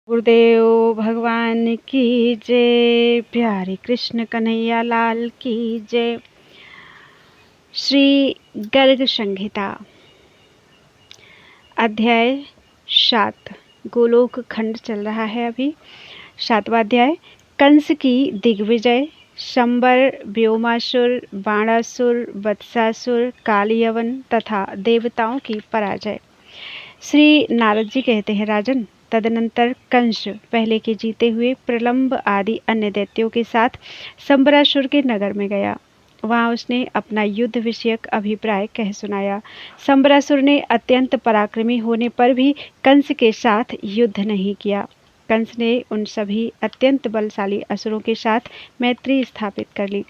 गुरुदेव भगवान की जय। प्यारे कृष्ण कन्हैया लाल की जय। श्री गर्ग संहिता अध्याय 7 गोलोक खंड चल रहा है अभी। 7वां अध्याय कंस की दिग्विजय। शंबर, व्योमासुर, बाणासुर, वत्सासुर, कालयवन तथा देवताओं की पराजय। श्री नारद जी कहते हैं, राजन, तदनंतर कंस पहले के जीते हुए प्रलंब आदि अन्य दैत्यों के साथ शंबरासुर के नगर में गया। वहां उसने अपना युद्ध विषयक अभिप्राय कह सुनाया। शंबरासुर ने अत्यंत पराक्रमी होने पर भी कंस के साथ युद्ध नहीं किया। कंस ने उन सभी अत्यंत बलशाली असुरों के साथ मैत्री स्थापित कर ली।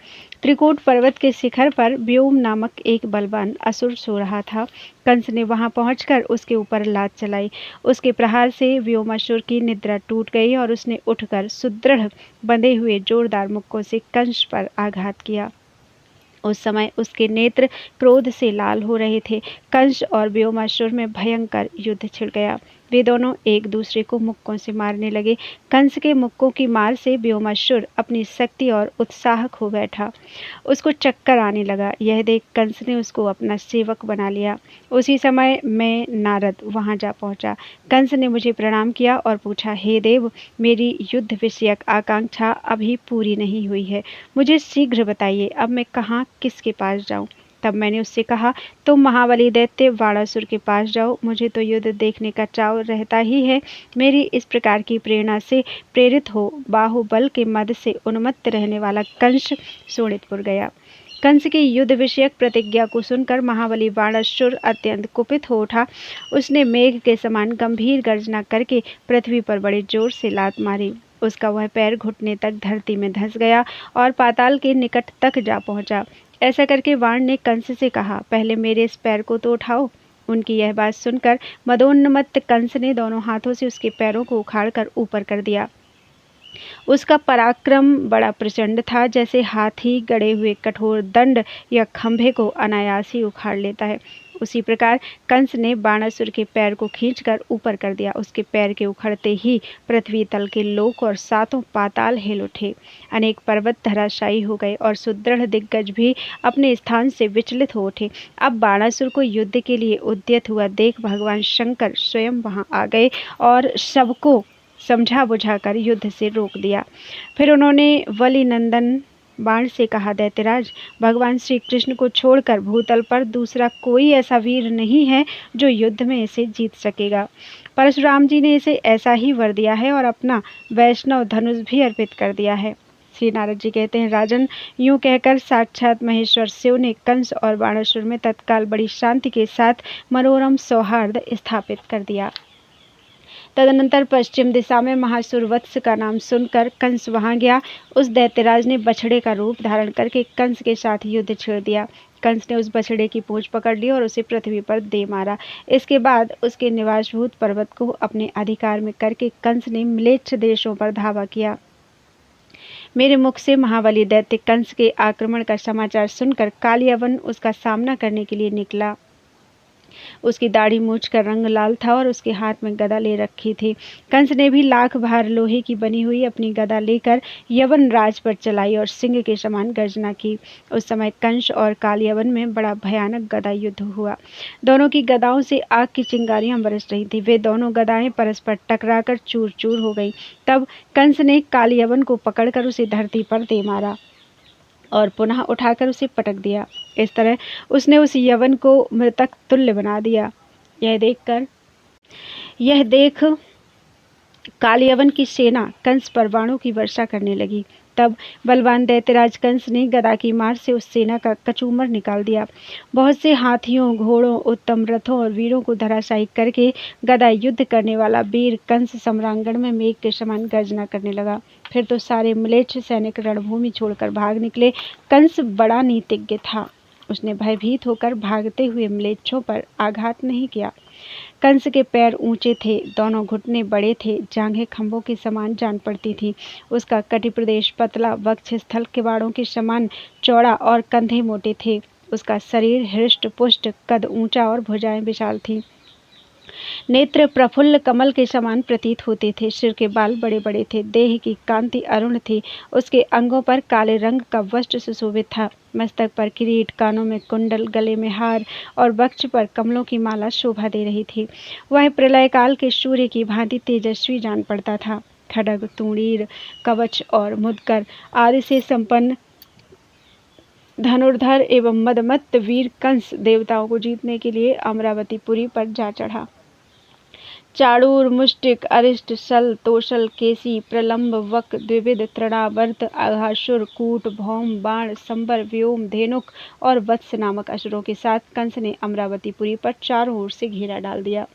त्रिकूट पर्वत के शिखर पर व्योम नामक एक बलवान असुर सो रहा था। कंस ने वहां पहुंचकर उसके ऊपर लात चलाई। उसके प्रहार से व्योमासुर की निद्रा टूट गई और उसने उठकर सुदृढ़ बंधे हुए जोरदार मुक्कों से कंस पर आघात किया। उस समय उसके नेत्र क्रोध से लाल हो रहे थे। कंस और व्योमासुर में भयंकर युद्ध छिड़ गया। वे दोनों एक दूसरे को मुक्कों से मारने लगे। कंस के मुक्कों की मार से व्योमासुर अपनी शक्ति और उत्साह खो बैठा। उसको चक्कर आने लगा। यह देख कंस ने उसको अपना सेवक बना लिया। उसी समय मैं नारद वहां जा पहुंचा। कंस ने मुझे प्रणाम किया और पूछा, हे देव, मेरी युद्ध विषयक आकांक्षा अभी पूरी नहीं हुई है। मुझे शीघ्र बताइए, अब मैं कहाँ किसके पास जाऊं? तब मैंने उससे कहा, तुम महाबली दैत्य बाणासुर के पास जाओ। मुझे तो युद्ध देखने का चाव रहता ही है। मेरी इस प्रकार की प्रेरणा से प्रेरित हो बाहुबल के मद से उन्मत्त रहने वाला कंस शोणितपुर गया। कंस की युद्ध विषयक प्रतिज्ञा को सुनकर महाबली बाणासुर अत्यंत कुपित हो उठा। उसने मेघ के समान गंभीर गर्जना करके पृथ्वी पर बड़े जोर से लात मारी। उसका वह पैर घुटने तक धरती में धंस गया और पाताल के निकट तक जा पहुंचा। ऐसा करके बाण ने कंस से कहा, पहले मेरे इस पैर को तो उठाओ। उनकी यह बात सुनकर मदोन्मत्त कंस ने दोनों हाथों से उसके पैरों को उखाड़कर ऊपर कर दिया। उसका पराक्रम बड़ा प्रचंड था, जैसे हाथी गड़े हुए कठोर दंड या खंभे को अनायास ही उखाड़ लेता है। उसी प्रकार कंस ने बाणासुर के पैर को खींचकर ऊपर कर दिया। उसके पैर के उखड़ते ही पृथ्वी तल के लोक और सातों पाताल हिल उठे। अनेक पर्वत धराशायी हो गए और सुदृढ़ दिग्गज भी अपने स्थान से विचलित हो उठे। अब बाणासुर को युद्ध के लिए उद्यत हुआ देख भगवान शंकर स्वयं वहां आ गए और सबको समझा बुझाकर युद्ध से रोक दिया। फिर उन्होंने वली नंदन बाण से कहा, दैत्यराज, भगवान श्री कृष्ण को छोड़कर भूतल पर दूसरा कोई ऐसा वीर नहीं है जो युद्ध में इसे जीत सकेगा। परशुराम जी ने इसे ऐसा ही वर दिया है और अपना वैष्णव धनुष भी अर्पित कर दिया है। श्री नारद जी कहते हैं, राजन, यूं कहकर साक्षात महेश्वर शिव ने कंस और बाणासुर में तत्काल बड़ी शांति के साथ मनोरम सौहार्द स्थापित कर दिया। तदनंतर पश्चिम दिशा में महासुर वत्स का नाम सुनकर कंस वहां गया। उस दैत्यराज ने बछड़े का रूप धारण करके कंस के साथ युद्ध छेड़ दिया। कंस ने उस बछड़े की पूंछ पकड़ ली और उसे पृथ्वी पर दे मारा। इसके बाद उसके निवासभूत पर्वत को अपने अधिकार में करके कंस ने म्लेच्छ देशों पर धावा किया। मेरे मुख से महाबली दैत्य कंस के आक्रमण का समाचार सुनकर कालयवन उसका सामना करने के लिए निकला। उसकी दाढ़ी मूछ का रंग लाल था और उसके हाथ में गदा ले रखी थी। कंस ने भी लाख भार लोहे की बनी हुई अपनी गदा लेकर यवन राज पर चलाई और सिंह के समान गर्जना की। उस समय कंस और कालयवन में बड़ा भयानक गदा युद्ध हुआ। दोनों की गदाओं से आग की चिंगारियां बरस रही थी। वे दोनों गदाएं परस्पर टकराकर चूर चूर हो गई। तब कंस ने कालयवन को पकड़कर उसे धरती पर दे मारा और पुनः उठाकर उसे पटक दिया। इस तरह उसने उस यवन को मृतक तुल्य बना दिया। यह देख कालयवन की सेना कंस पर बाणों की वर्षा करने लगी। तब बलवान दैत्यराज कंस ने गदा की मार से उस सेना का कचूमर निकाल दिया। बहुत से हाथियों, घोड़ों, उत्तम रथों और वीरों को धराशायी करके गदा युद्ध करने वाला वीर कंस सम्रांगण में मेघ के समान गर्जना करने लगा। फिर तो सारे म्लेच्छ सैनिक रणभूमि छोड़कर भाग निकले। कंस बड़ा नीतिज्ञ था। उसने भयभीत होकर भागते हुए म्लेच्छों पर आघात नहीं किया। कंस के पैर ऊंचे थे, दोनों घुटने बड़े थे, जांघें खंभों के समान जान पड़ती थी। उसका कटी प्रदेश पतला, वक्षस्थल किवाड़ों के समान चौड़ा और कंधे मोटे थे। उसका शरीर हृष्ट पुष्ट, कद ऊंचा और भुजाएं विशाल थीं। नेत्र प्रफुल्ल कमल के समान प्रतीत होते थे। सिर के बाल बड़े बड़े थे, देह की कांति अरुण थी। उसके अंगों पर काले रंग का वस्त्र सुशोभित था। मस्तक पर किरीट, कानों में कुंडल, गले में हार और वक्ष पर कमलों की माला शोभा दे रही थी। वह प्रलय काल के सूर्य की भांति तेजस्वी जान पड़ता था। खड्ग, तूणीर, कवच और मुदगर आदि से संपन्न धनुर्धर एवं मदमत्त वीर कंस देवताओं को जीतने के लिए अमरावतीपुरी पर जा चढ़ा। चाणूर, मुष्टिक, अरिष्ट, सल, तोषल, केसी, प्रलंब, वक, द्विविध, तृणावर्त, अघासुर, कूट, भौम, बाण, संबर, व्योम, धेनुक और वत्स नामक असुरों के साथ कंस ने अमरावतीपुरी पर चारों ओर से घेरा डाल दिया।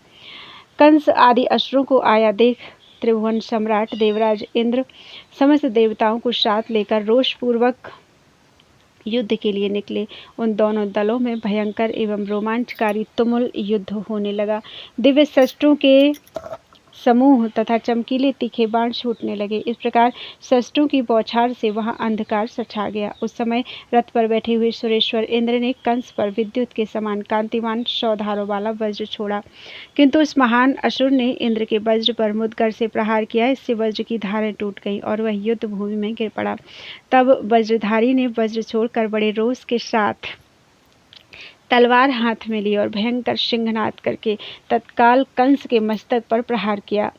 कंस आदि असुरों को आया देख त्रिभुवन सम्राट देवराज इंद्र समस्त देवताओं को साथ लेकर रोषपूर्वक युद्ध के लिए निकले। उन दोनों दलों में भयंकर एवं रोमांचकारी तुमुल युद्ध होने लगा। दिव्य शस्त्रों के समूह तथा चमकीले तीखे बाण छूटने लगे। इस प्रकार शस्त्रों की बौछार से वहां अंधकार छा गया। उस समय रथ पर बैठे हुए सुरेश्वर इंद्र ने कंस पर विद्युत के समान कांतिमान 100 धारों वाला वज्र छोड़ा, किंतु उस महान असुर ने इंद्र के वज्र पर मुदगर से प्रहार किया। इससे वज्र की धारें टूट गईं और वह युद्ध भूमि में गिर पड़ा। तब वज्रधारी ने वज्र छोड़कर बड़े रोष के साथ तलवार हाथ में ली और भयंकर सिंहनाद करके तत्काल कंस के मस्तक पर प्रहार किया,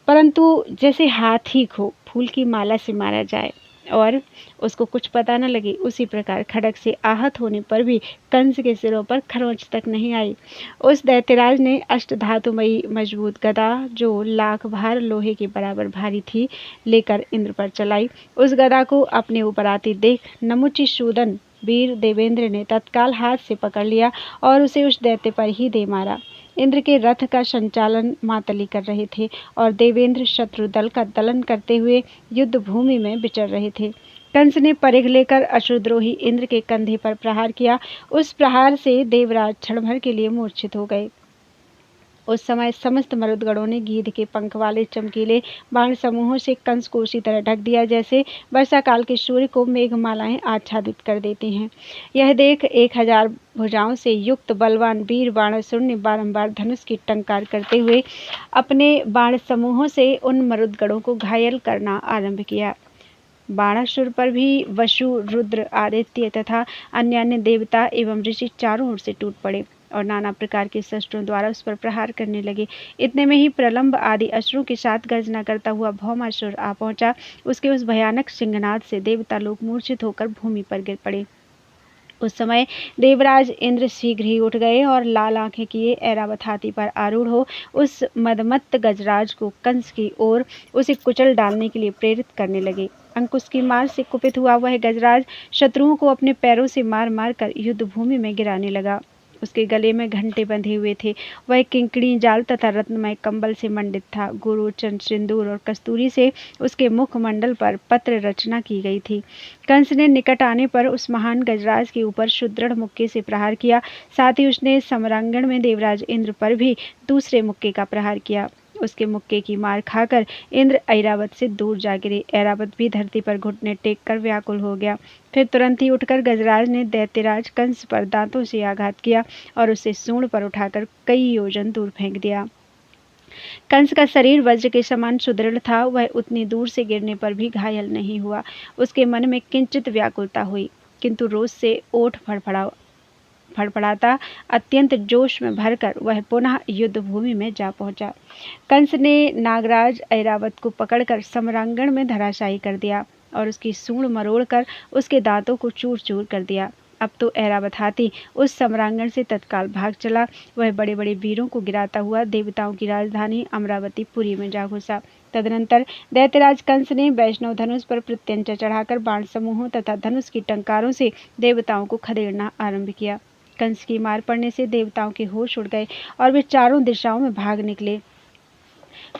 परंतु जैसे हाथी को फूल की माला से मारा जाए और उसको कुछ पता न लगे, उसी प्रकार खड्ग से आहत होने पर भी कंस के सिरों पर खरोंच तक नहीं आई। उस दैत्यराज ने अष्टधातुमयी मजबूत गदा, जो लाख भार लोहे के बराबर भारी थी, लेकर इंद्र पर चलाई। उस गदा को अपने ऊपर आती देख नमुची सूदन वीर देवेंद्र ने तत्काल हाथ से पकड़ लिया और उसे उस दैत्य पर ही दे मारा। इंद्र के रथ का संचालन मातली कर रहे थे और देवेंद्र शत्रु दल का दलन करते हुए युद्ध भूमि में विचर रहे थे। कंस ने परिघ लेकर असुरद्रोही इंद्र के कंधे पर प्रहार किया। उस प्रहार से देवराज क्षण भर के लिए मूर्छित हो गए। उस समय समस्त मरुदगणों ने गीध के पंख वाले चमकीले बाण समूहों से कंस को उसी तरह ढक दिया जैसे वर्षा काल के सूर्य को मेघमालाएं आच्छादित कर देती हैं। यह देख 1000 भुजाओं से युक्त बलवान वीर बाणासुर ने बारंबार धनुष की टंकार करते हुए अपने बाण समूहों से उन मरुदगणों को घायल करना आरंभ किया। बाणासुर पर भी वसु, रुद्र, आदित्य तथा अन्य देवता एवं ऋषि चारों ओर से टूट पड़े और नाना प्रकार के शस्त्रों द्वारा उस पर प्रहार करने लगे। इतने में ही प्रलंब आदि असुरों के साथ गर्जना करता हुआ भौमासुर आ पहुंचा। उसके उस भयानक सिंहनाद से देवता लोग मूर्छित होकर भूमि पर गिर पड़े। उस समय देवराज इंद्र शीघ्र ही उठ गए और लाल आंखें किए ऐरावत हाथी पर आरूढ़ हो उस मदमत्त गजराज को कंस की ओर उसे कुचल डालने के लिए प्रेरित करने लगे। अंकुश की मार से कुपित हुआ वह गजराज शत्रुओं को अपने पैरों से मार मार कर युद्ध भूमि में गिराने लगा। उसके गले में घंटे बंधे हुए थे। वह किंकड़ी जाल तथा रत्नमय कंबल से मंडित था। गुरुचन, सिंदूर और कस्तूरी से उसके मुखमंडल पर पत्र रचना की गई थी। कंस ने निकट आने पर उस महान गजराज के ऊपर सुदृढ़ मुक्के से प्रहार किया। साथ ही उसने समरांगण में देवराज इंद्र पर भी दूसरे मुक्के का प्रहार किया। उसके मुक्के की मार खाकर इंद्र ऐरावत से दूर जा गिरे। ऐरावत भी धरती पर घुटने टेक कर व्याकुल हो गया। फिर तुरंत ही उठकर गजराज ने दैत्यराज कंस पर दांतों से आघात किया और उसे सूंड पर उठाकर कई योजन दूर फेंक दिया। कंस का शरीर वज्र के समान सुदृढ़ था। वह उतनी दूर से गिरने पर भी घायल नहीं हुआ। उसके मन में किंचित व्याकुलता हुई, किंतु रोष से ओठ फड़फड़ाता अत्यंत जोश में भरकर वह पुनः युद्ध भूमि में जा पहुंचा। कंस ने नागराज ऐरावत को पकड़कर समरांगण में धराशायी कर दिया और उसकी सूंड मरोड़कर उसके दांतों को चूर चूर कर दिया। अब तो ऐरावत हाथी उस सम्रांगण से तत्काल भाग चला। वह बड़े बड़े वीरों को गिराता हुआ देवताओं की राजधानी अमरावतीपुरी में जा घुसा। तदनंतर दैत्यराज कंस ने वैष्णव धनुष पर प्रत्यंचा चढ़ाकर बाण समूहों तथा धनुष की टंकारों से देवताओं को खदेड़ना आरंभ किया। कंस की मार पड़ने से देवताओं के होश उड़ गए और वे चारों दिशाओं में भाग निकले।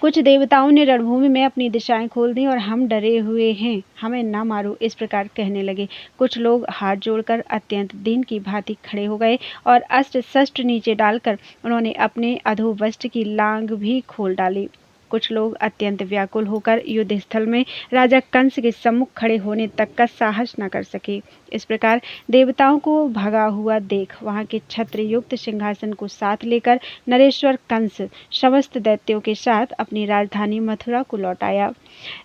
कुछ देवताओं ने रणभूमि में अपनी दिशाएं खोल दी और हम डरे हुए हैं, हमें न मारो, इस प्रकार कहने लगे। कुछ लोग हाथ जोड़कर अत्यंत दीन की भांति खड़े हो गए और अस्त्र शस्त्र नीचे डालकर उन्होंने अपने अधोवस्त्र की लांग भी खोल डाली। कुछ लोग अत्यंत व्याकुल होकर युद्ध स्थल में राजा कंस के सम्मुख खड़े होने तक का साहस न कर सके। इस प्रकार देवताओं को भगा हुआ देख वहां के छत्र युक्त सिंहासन को साथ लेकर नरेश्वर कंस समस्त दैत्यों के साथ अपनी राजधानी मथुरा को लौट आया।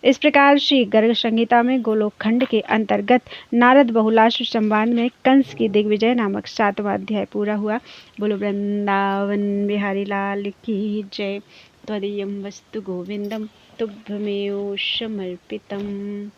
इस प्रकार श्री गर्ग संहिता में गोलोक खंड के अंतर्गत नारद बहुलाश्व संवाद में कंस की दिग्विजय नामक 7वां अध्याय पूरा हुआ। बोलो वृंदावन बिहारी लाल की जय। त्वदीयं वस्तु गोविंदम तुभ्यमेव समर्पितम्।